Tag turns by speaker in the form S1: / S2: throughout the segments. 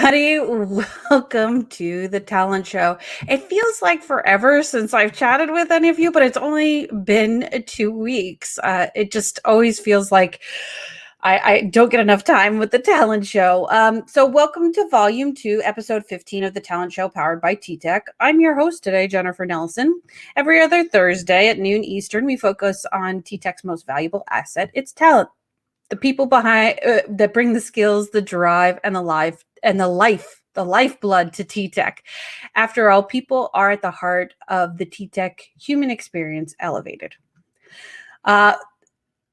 S1: everybody. Welcome to the talent show. It feels like forever since I've chatted with any of you, but it's only been 2 weeks. It just always feels like I don't get enough time with the talent show. So, welcome to Volume 2, Episode 15 of the talent show powered by TTEC. I'm your host today, Jennifer Nelson. Every other Thursday at noon Eastern, we focus on TTEC's most valuable asset, its talent. The people behind that bring the skills, the drive, and the lifeblood to TTEC. After all, people are at the heart of the TTEC human experience elevated. Uh,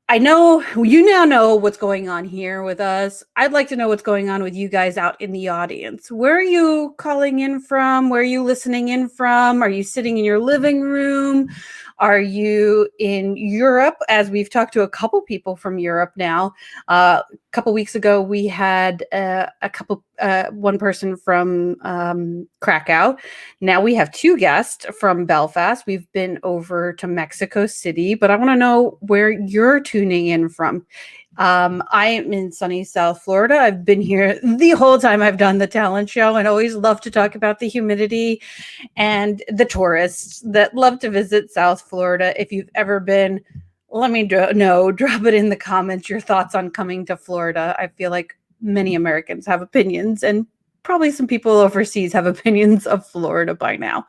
S1: I know you now know what's going on here with us. I'd like to know what's going on with you guys out in the audience. Where are you calling in from? Where are you listening in from? Are you sitting in your living room? Are you in Europe? As we've talked to a couple people from Europe now. A couple weeks ago, we had one person from Krakow. Now we have two guests from Belfast. We've been over to Mexico City, but I want to know where you're tuning in from. I am in sunny South Florida. I've been here the whole time I've done the talent show and always love to talk about the humidity and the tourists that love to visit South Florida. If you've ever been, let me know. Drop it in the comments, your thoughts on coming to Florida. I feel like many Americans have opinions, and probably some people overseas have opinions of Florida by now.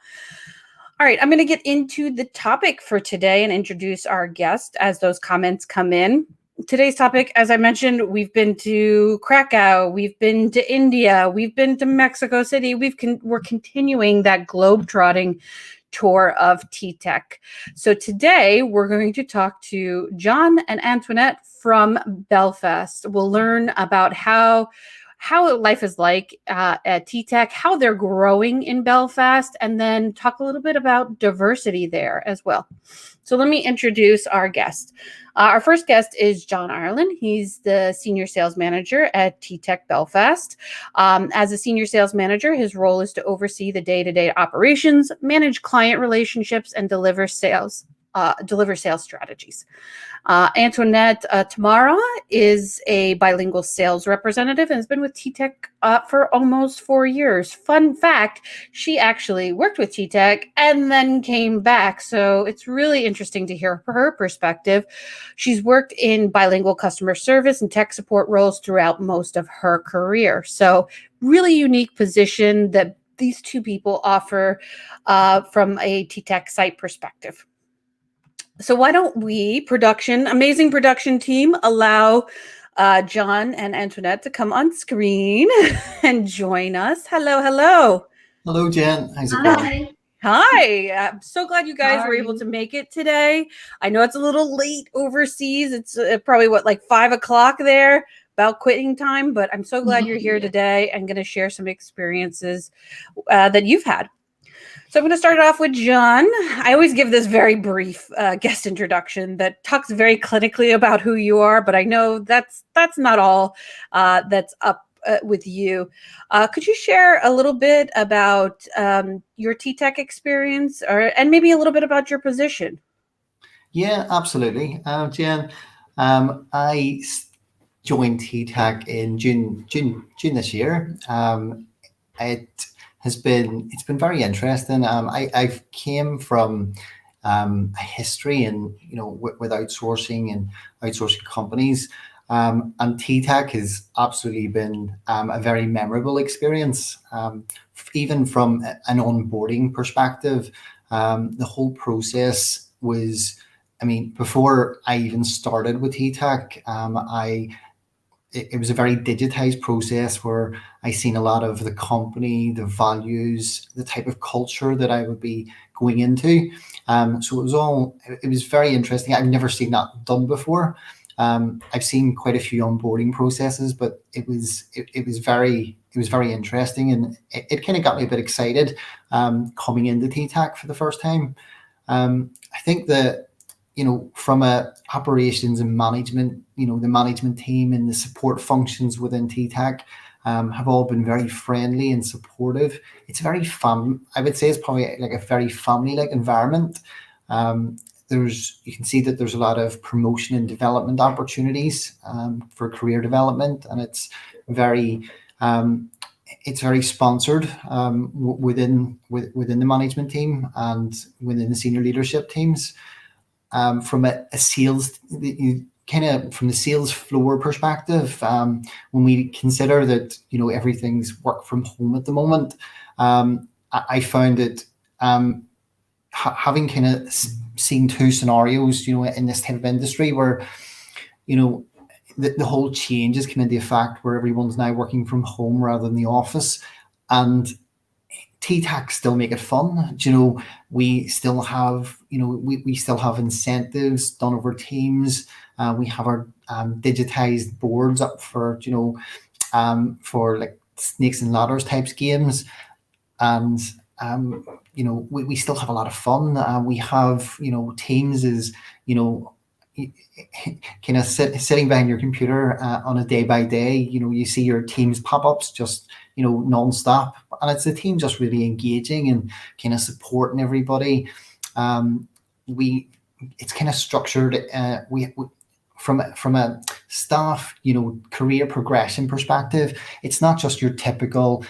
S1: All right, I'm going to get into the topic for today and introduce our guest as those comments come in. Today's topic, as I mentioned, we've been to Krakow, we've been to India, we've been to Mexico City. We're continuing that globe-trotting tour of TTEC. So today we're going to talk to John and Antonette from Belfast. We'll learn about how life is like at TTEC, how they're growing in Belfast, and then talk a little bit about diversity there as well. So let me introduce our guest. Our first guest is John Ireland. He's the Senior Sales Manager at TTEC Belfast. As a Senior Sales Manager, his role is to oversee the day-to-day operations, manage client relationships, and deliver sales strategies. Antonette Tamarra is a bilingual sales representative and has been with TTEC for almost 4 years. Fun fact, she actually worked with TTEC and then came back. So it's really interesting to hear her perspective. She's worked in bilingual customer service and tech support roles throughout most of her career. So really unique position that these two people offer from a TTEC site perspective. So why don't we, amazing production team, allow John and Antonette to come on screen and join us. Hello.
S2: Hello, Jen. How's it going?
S1: Hi. I'm so glad you guys were able to make it today. I know it's a little late overseas. It's probably, 5 o'clock there, about quitting time, but I'm so glad you're here today and going to share some experiences that you've had. So I'm going to start it off with John. I always give this very brief guest introduction that talks very clinically about who you are, but I know that's not all that's up with you. Could you share a little bit about your TTEC experience, and maybe a little bit about your position?
S2: Yeah, absolutely. Jen, I joined TTEC in June this year. It's been very interesting. I've came from a history in with outsourcing and outsourcing companies, and TTEC has absolutely been a very memorable experience. Even from an onboarding perspective, the whole process was. I mean, before I even started with TTEC, it was a very digitized process where I seen a lot of the company, the values, the type of culture that I would be going into. So it was very interesting. I've never seen that done before. I've seen quite a few onboarding processes, but it was very interesting, and it kind of got me a bit excited coming into TTEC for the first time. I think that from a operations and management, the management team and the support functions within TTEC have all been very friendly and supportive. It's very fun. I would say it's probably like a very family-like environment. You can see that there's a lot of promotion and development opportunities for career development, and it's very it's very sponsored within the management team and within the senior leadership teams. From a sales, kind of from the sales floor perspective, when we consider that everything's work from home at the moment, I found it having kind of seen two scenarios, in this type of industry where the whole change is coming into effect where everyone's now working from home rather than the office, and TTAC still make it fun. We still have, we still have incentives done over Teams. We have our digitized boards up for like snakes and ladders types games, and we still have a lot of fun. We have, Teams is, kind of sitting behind your computer on a day by day. You see your Teams pop-ups just non-stop, and it's the team just really engaging and kind of supporting everybody. We It's kind of structured. We from a staff career progression perspective, it's not just your typical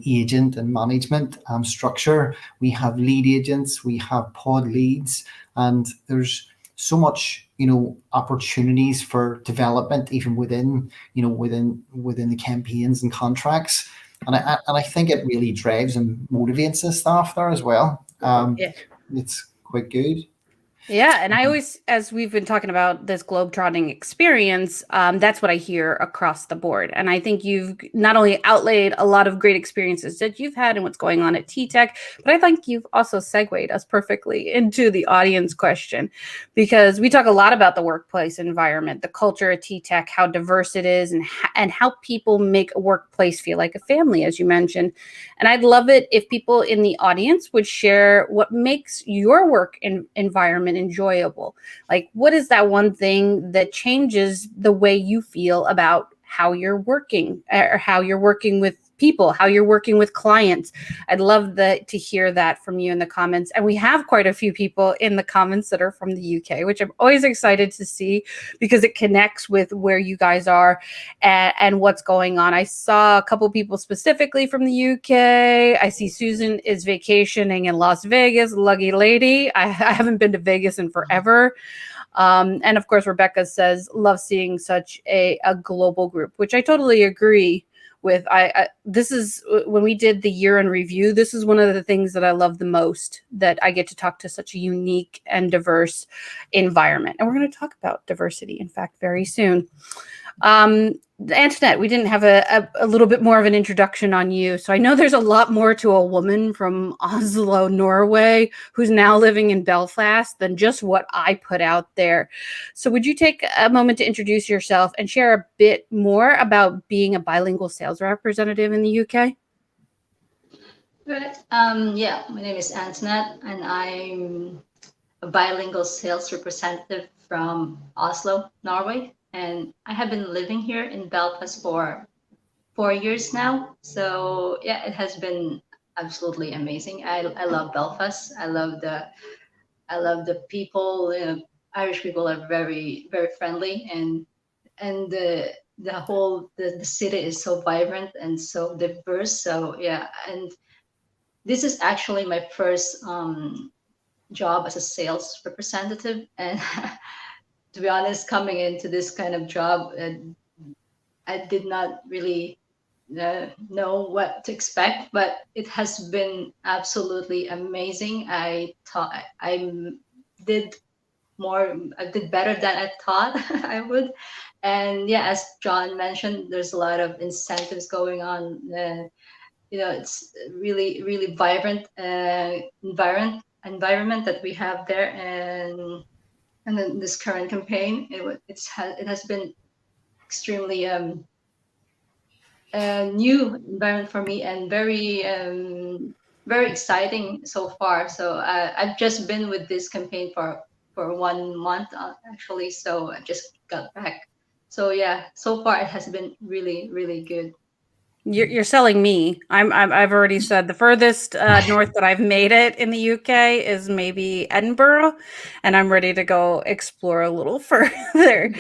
S2: agent and management structure. We have lead agents, we have pod leads, and there's so much opportunities for development even within the campaigns and contracts, and I think it really drives and motivates the staff there as well.
S1: Yeah.
S2: It's quite good.
S1: Yeah, and I always, as we've been talking about this globetrotting experience, that's what I hear across the board. And I think you've not only outlaid a lot of great experiences that you've had and what's going on at TTEC, but I think you've also segued us perfectly into the audience question, because we talk a lot about the workplace environment, the culture at TTEC, how diverse it is, and how people make a workplace feel like a family, as you mentioned. And I'd love it if people in the audience would share what makes your work environment enjoyable. Like, what is that one thing that changes the way you feel about how you're working, or how you're working with people, how you're working with clients? I'd love to hear that from you in the comments. And we have quite a few people in the comments that are from the UK, which I'm always excited to see because it connects with where you guys are and what's going on. I saw a couple people specifically from the UK. I see Susan is vacationing in Las Vegas. Lucky lady. I haven't been to Vegas in forever. And of course, Rebecca says, love seeing such a global group, which I totally agree with. This is when we did the year in review, this is one of the things that I love the most, that I get to talk to such a unique and diverse environment. And we're going to talk about diversity, in fact, very soon. Antonette, we didn't have a little bit more of an introduction on you. So I know there's a lot more to a woman from Oslo, Norway, who's now living in Belfast than just what I put out there. So would you take a moment to introduce yourself and share a bit more about being a bilingual sales representative in the UK?
S3: Right. Yeah, my name is Antonette, and I'm a bilingual sales representative from Oslo, Norway. And I have been living here in Belfast for 4 years now. So yeah, it has been absolutely amazing. I love Belfast. I love the people. Irish people are very very friendly, and the city is so vibrant and so diverse. So yeah, and this is actually my first job as a sales representative, and to be honest, coming into this kind of job, I did not really know what to expect, but it has been absolutely amazing. Did I did better than I thought I would. And yeah, as John mentioned, there's a lot of incentives going on. It's really really vibrant environment that we have there, and then this current campaign, it has been extremely new environment for me, and very exciting so far. So I've just been with this campaign for 1 month actually, so I just got back. So yeah, so far it has been really really good.
S1: You're selling me. I've already said the furthest north that I've made it in the UK is maybe Edinburgh, and I'm ready to go explore a little further.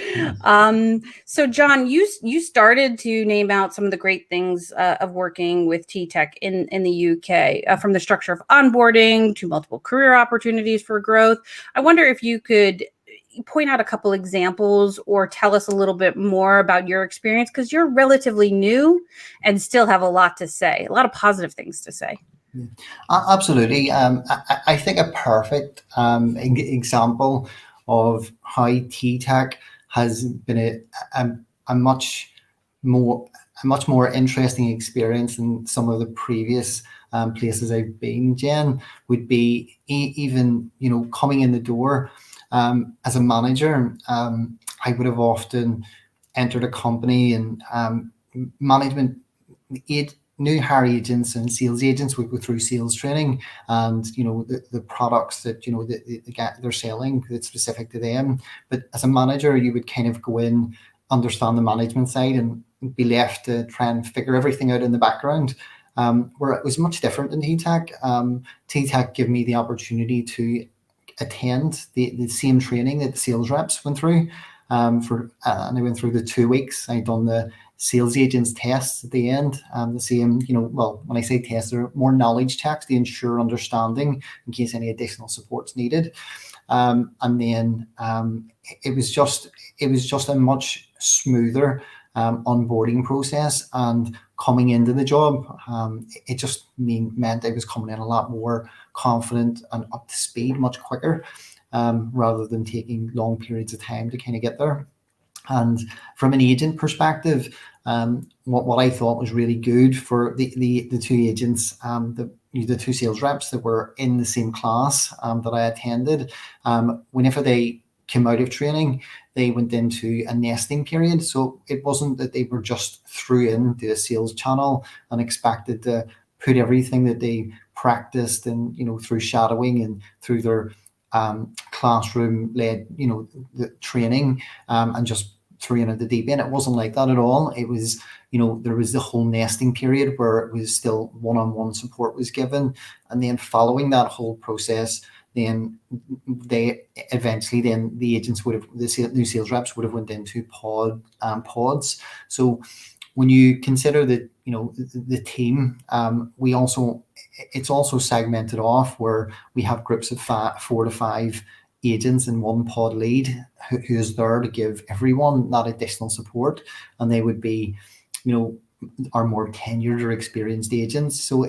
S1: So John, you started to name out some of the great things of working with TTEC in the UK, from the structure of onboarding to multiple career opportunities for growth. I wonder if you could point out a couple examples or tell us a little bit more about your experience, because you're relatively new and still have a lot to say, a lot of positive things to say.
S2: Yeah. Absolutely. I think a perfect example of how TTAC has been a much more interesting experience than some of the previous places I've been, Jen, would be even coming in the door as a manager. I would have often entered a company and management new hire agents and sales agents would go through sales training, and the products that they're selling that's specific to them. But as a manager, you would kind of go in, understand the management side, and be left to try and figure everything out in the background. Where it was much different in TTAC. TTAC gave me the opportunity to attend the same training that the sales reps went through. And I went through the 2 weeks. I'd done the sales agents tests at the end. The same, well, when I say tests, they're more knowledge checks to ensure understanding in case any additional support's needed. And then it was just a much smoother onboarding process, and coming into the job, it just meant I was coming in a lot more confident and up to speed much quicker, rather than taking long periods of time to kind of get there. And from an agent perspective, what I thought was really good for the two agents, the two sales reps that were in the same class that I attended, whenever they came out of training, they went into a nesting period. So it wasn't that they were just through into a sales channel and expected to put everything that they practiced and through shadowing and through their classroom led the training, and just threw in at the deep end. It wasn't like that at all. It was there was the whole nesting period where it was still one-on-one support was given, and then following that whole process, then they eventually, then the agents would have, the new sales reps would have went into pods. So when you consider that the team, it's also segmented off where we have groups of 4 to 5 agents and one pod lead who is there to give everyone that additional support, and they would be our more tenured or experienced agents. So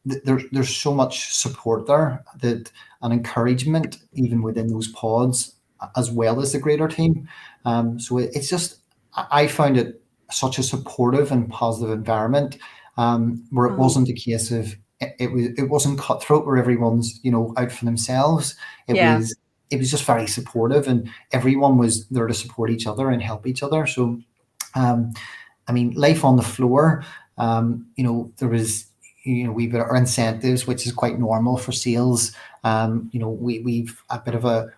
S2: there's so much support there, that an encouragement even within those pods as well as the greater team. So it's just, I found it such a supportive and positive environment, where it wasn't a case of it wasn't cutthroat where everyone's out for themselves. It was just very supportive, and everyone was there to support each other and help each other. So life on the floor, there was we've got our incentives, which is quite normal for sales. We've a bit of a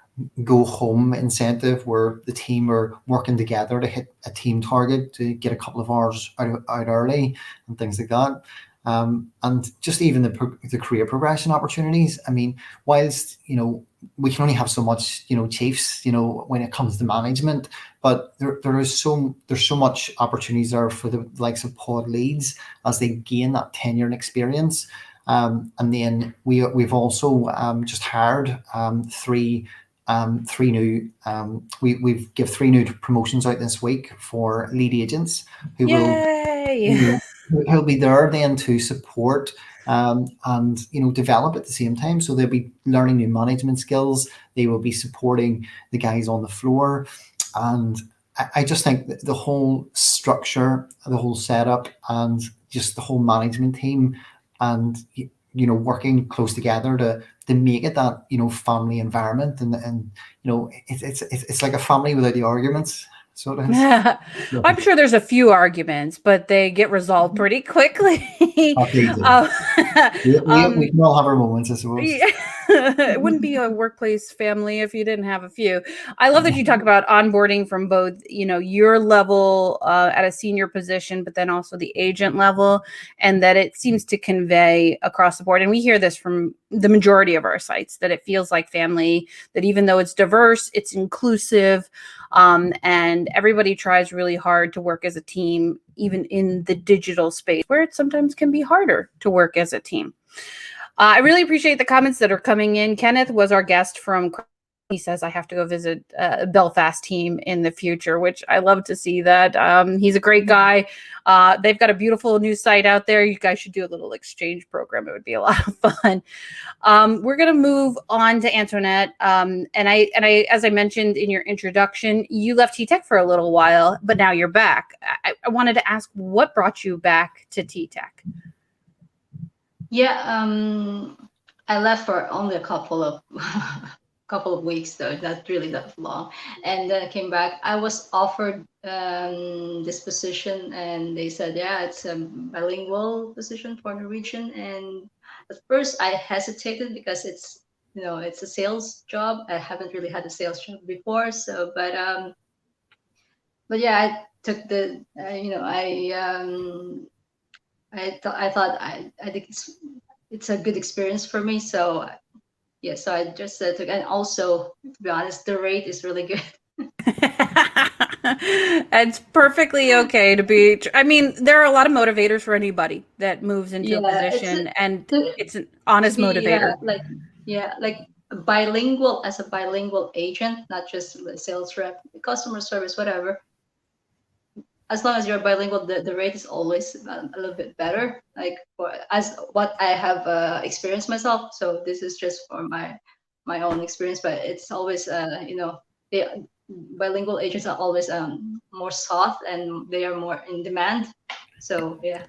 S2: go home incentive where the team are working together to hit a team target to get a couple of hours out early and things like that. And just even the career progression opportunities. Whilst we can only have so much chiefs when it comes to management, but there's so much opportunities there for the likes of pod leads as they gain that tenure and experience. And then we've also just hired three new we've give 3 new promotions out this week for lead agents who will be there then to support and develop at the same time. So they'll be learning new management skills. They will be supporting the guys on the floor, and I just think that the whole structure, the whole setup, and just the whole management team, and working close together to make it that family environment, and it's like a family without the arguments. So it is.
S1: Yeah. I'm sure there's a few arguments, but they get resolved pretty quickly.
S2: Okay, we can all have our moments, I suppose.
S1: It wouldn't be a workplace family if you didn't have a few. I love that you talk about onboarding from both, your level at a senior position, but then also the agent level, and that it seems to convey across the board. And we hear this from the majority of our sites, that it feels like family, that even though it's diverse, it's inclusive, and everybody tries really hard to work as a team, even in the digital space where it sometimes can be harder to work as a team. I really appreciate the comments that are coming in. Kenneth was our guest from, he says, I have to go visit a Belfast team in the future, which I love to see that. He's a great guy. They've got a beautiful new site out there. You guys should do a little exchange program. It would be a lot of fun. We're going to move on to Antonette. And I, as I mentioned in your introduction, you left TTEC for a little while, but now you're back. I wanted to ask, what brought you back to TTEC?
S3: Yeah, I left for only a couple of weeks, though, not really that long, and then I came back. I was offered this position, and they said, yeah, it's a bilingual position for Norwegian. And at first, I hesitated because it's a sales job. I haven't really had a sales job before, so but yeah, I took the I thought I think it's a good experience for me. So yeah, so I just took, and also, to be honest, the rate is really good.
S1: It's perfectly okay to be. I mean, there are a lot of motivators for anybody that moves into a
S3: Yeah,
S1: position, and it's an
S3: to
S1: honest
S3: be
S1: motivator.
S3: like bilingual, as a bilingual agent, not just a sales rep, customer service, whatever. As long as you're bilingual, the rate is always a little bit better. Like, as what I have experienced myself. So this is just for my own experience, but it's always the bilingual agents are always more sought, and they are more in demand. So yeah.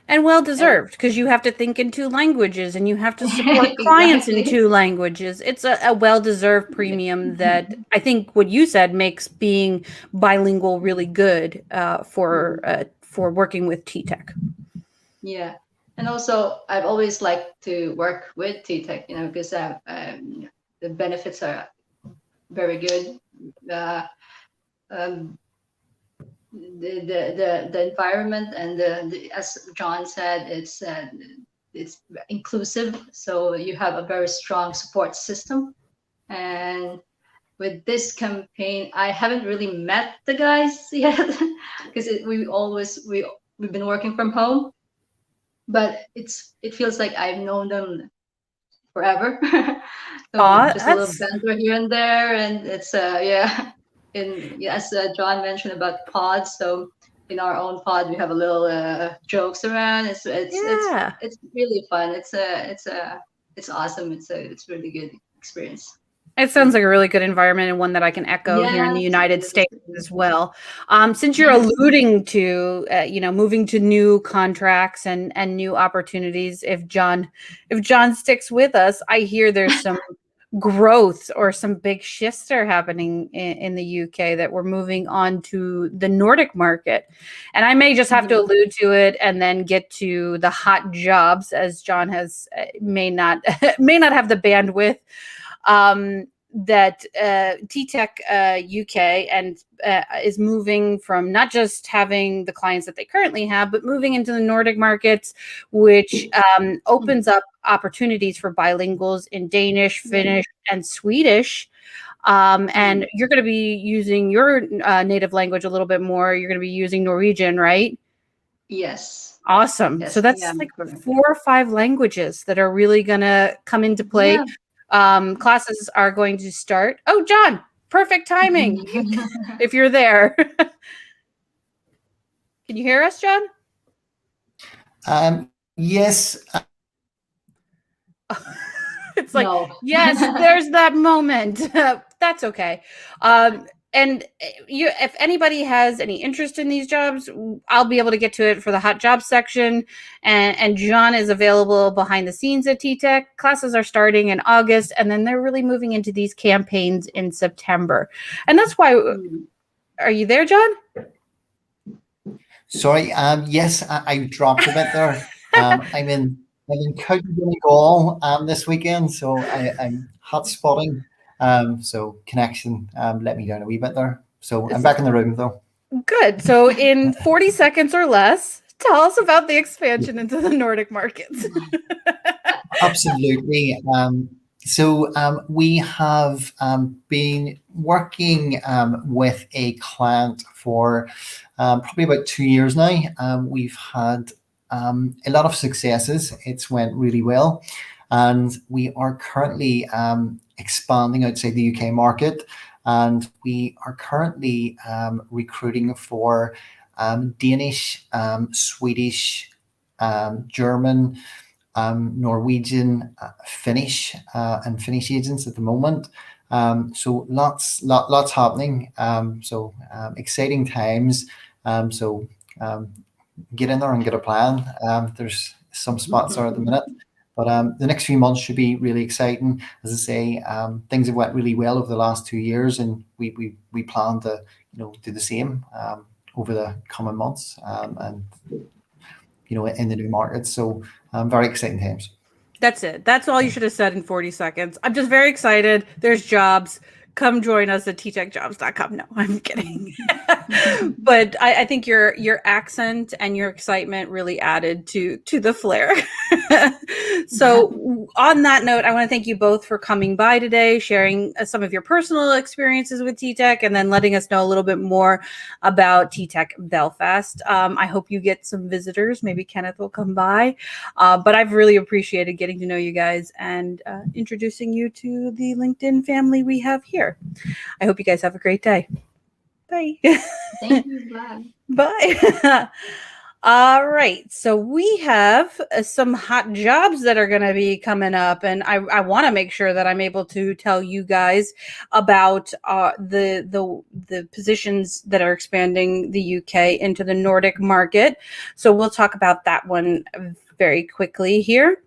S1: And well deserved, because you have to think in two languages and you have to support clients in
S3: Exactly.
S1: two languages. It's a well-deserved premium that I think what you said makes being bilingual really good for working with TTEC.
S3: Yeah, and also I've always liked to work with TTEC, because the benefits are very good. Um, the environment, and as John said, it's inclusive, so you have a very strong support system. And with this campaign, I haven't really met the guys yet, because we've been working from home, but it feels like I've known them forever. So just a little
S1: That's
S3: banter here and there, and it's yeah. And as John mentioned about pods, so in our own pod we have a little jokes around.
S1: yeah.
S3: It's really fun. It's awesome. It's really good experience.
S1: It sounds like a really good environment, and one that I can echo here in the
S3: Yes,
S1: United
S3: it is.
S1: States as well. Since you're alluding to, moving to new contracts and new opportunities, if John sticks with us, I hear there's some growth or some big shifts are happening in the UK, that we're moving on to the Nordic market. And I may just have to allude to it and then get to the hot jobs, as John has may not have the bandwidth. That TTEC UK and is moving from not just having the clients that they currently have, but moving into the Nordic markets, which opens up opportunities for bilinguals in Danish, Finnish, and Swedish. And you're going to be using your native language a little bit more. You're going to be using Norwegian, right?
S3: Yes.
S1: Awesome.
S3: Yes.
S1: So that's
S3: Yeah.
S1: like 4 or 5 languages that are really going to come into play.
S3: Yeah.
S1: Classes are going to start. Oh, John, perfect timing. If you're there. Can you hear us, John?
S2: Yes.
S1: It's like,
S3: No.
S1: yes, there's that moment. That's okay. And if anybody has any interest in these jobs, I'll be able to get to it for the hot jobs section. And John is available behind the scenes at TTEC. Classes are starting in August, and then they're really moving into these campaigns in September. And that's why. Are you there, John?
S2: Sorry. Yes, I dropped a bit there. I'm in in County Donegal this weekend, so I'm hot spotting. So connection let me down a wee bit there. So I'm back in the room though.
S1: Good. So in 40 seconds or less, tell us about the expansion into the Nordic markets.
S2: Absolutely. We have been working with a client for probably about 2 years now. We've had a lot of successes. It's went really well. And we are currently expanding outside the UK market. And we are currently recruiting for Danish, Swedish, German, Norwegian, Finnish, and Finnish agents at the moment. So lots happening. Exciting times. Get in there and get a plan. There's some spots there at the minute, but the next few months should be really exciting. As I say, things have went really well over the last 2 years, and we plan to do the same over the coming months, and in the new markets. So very exciting times.
S1: That's it. That's all you should have said in 40 seconds. I'm just very excited. There's jobs. Come join us at ttecjobs.com. No, I'm kidding. But I think your accent and your excitement really added to the flair. So on that note, I want to thank you both for coming by today, sharing some of your personal experiences with TTEC, and then letting us know a little bit more about TTEC Belfast. I hope you get some visitors. Maybe Kenneth will come by. But I've really appreciated getting to know you guys and introducing you to the LinkedIn family we have here. I hope you guys have a great day. Bye.
S3: Thank you. Bye.
S1: Bye. All right. So we have some hot jobs that are going to be coming up, and I want to make sure that I'm able to tell you guys about the positions that are expanding the UK into the Nordic market. So we'll talk about that one very quickly here.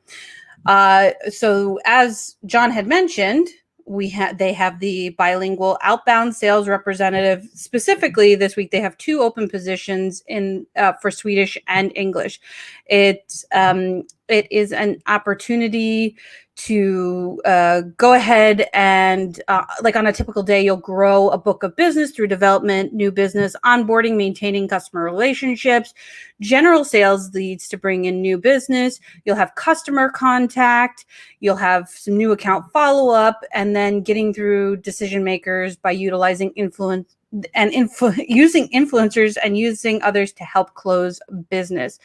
S1: So as John had mentioned, they have the bilingual outbound sales representative. Specifically this week, they have 2 open positions for Swedish and English. It is an opportunity to go ahead and like on a typical day, you'll grow a book of business through development, new business, onboarding, maintaining customer relationships, general sales leads to bring in new business. You'll have customer contact. You'll have some new account follow-up, and then getting through decision makers by utilizing using influencers and using others to help close business.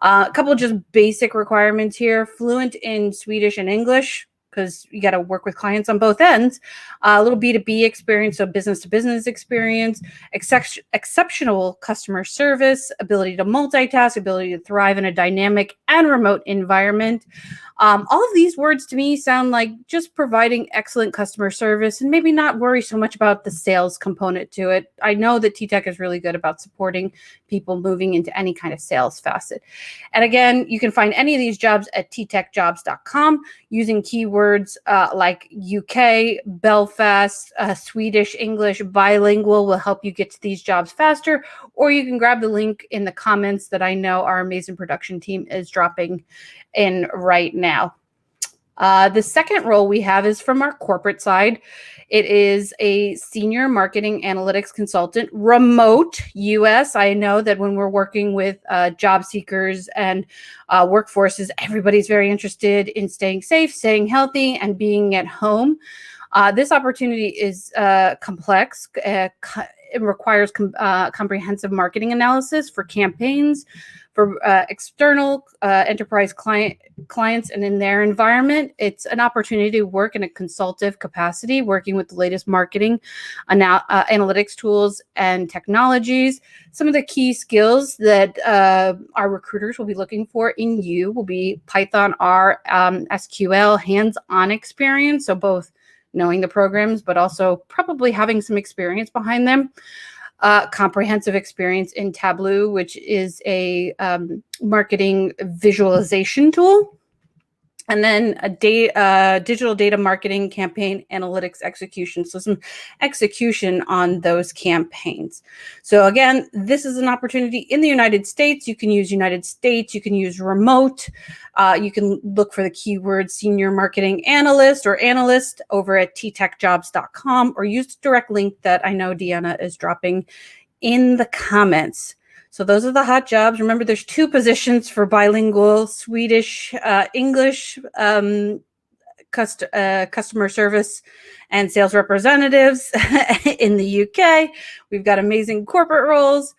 S1: A couple of just basic requirements here: fluent in Swedish and English, because you got to work with clients on both ends. A little B2B experience, so business to business experience, exceptional customer service, ability to multitask, ability to thrive in a dynamic and remote environment. All of these words to me sound like just providing excellent customer service and maybe not worry so much about the sales component to it. I know that TTEC is really good about supporting people moving into any kind of sales facet. And again, you can find any of these jobs at ttecjobs.com using keywords like UK, Belfast, Swedish, English, bilingual will help you get to these jobs faster, or you can grab the link in the comments that I know our amazing production team is dropping in right now. The second role we have is from our corporate side. It is a senior marketing analytics consultant, remote US. I know that when we're working with job seekers and workforces, everybody's very interested in staying safe, staying healthy, and being at home. This opportunity is complex. It requires comprehensive marketing analysis for campaigns, for external enterprise clients and in their environment. It's an opportunity to work in a consultative capacity, working with the latest marketing analytics tools and technologies. Some of the key skills that our recruiters will be looking for in you will be Python, R, SQL, hands-on experience, so both knowing the programs, but also probably having some experience behind them. Comprehensive experience in Tableau, which is a marketing visualization tool. And then a digital data marketing campaign analytics execution. So some execution on those campaigns. So again, this is an opportunity in the United States. You can use United States. You can use remote. You can look for the keyword senior marketing analyst or analyst over at ttechjobs.com, or use the direct link that I know Deanna is dropping in the comments. So those are the hot jobs. Remember, there's 2 positions for bilingual Swedish, English customer service and sales representatives in the UK. We've got amazing corporate roles.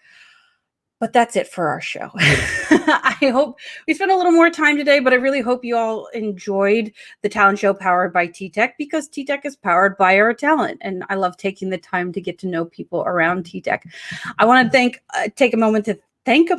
S1: But that's it for our show. I hope we spent a little more time today, but I really hope you all enjoyed the talent show powered by TTEC, because TTEC is powered by our talent. And I love taking the time to get to know people around TTEC. I want to take a moment to thank a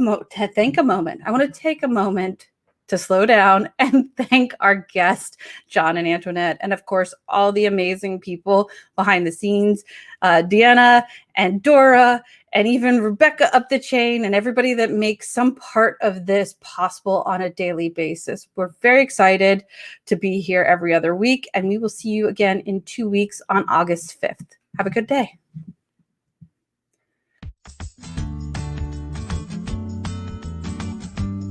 S1: moment. I want to take a moment to slow down and thank our guests, John and Antoinette, and of course, all the amazing people behind the scenes, Deanna and Dora, and even Rebecca up the chain, and everybody that makes some part of this possible on a daily basis. We're very excited to be here every other week, and we will see you again in 2 weeks on August 5th. Have a good day.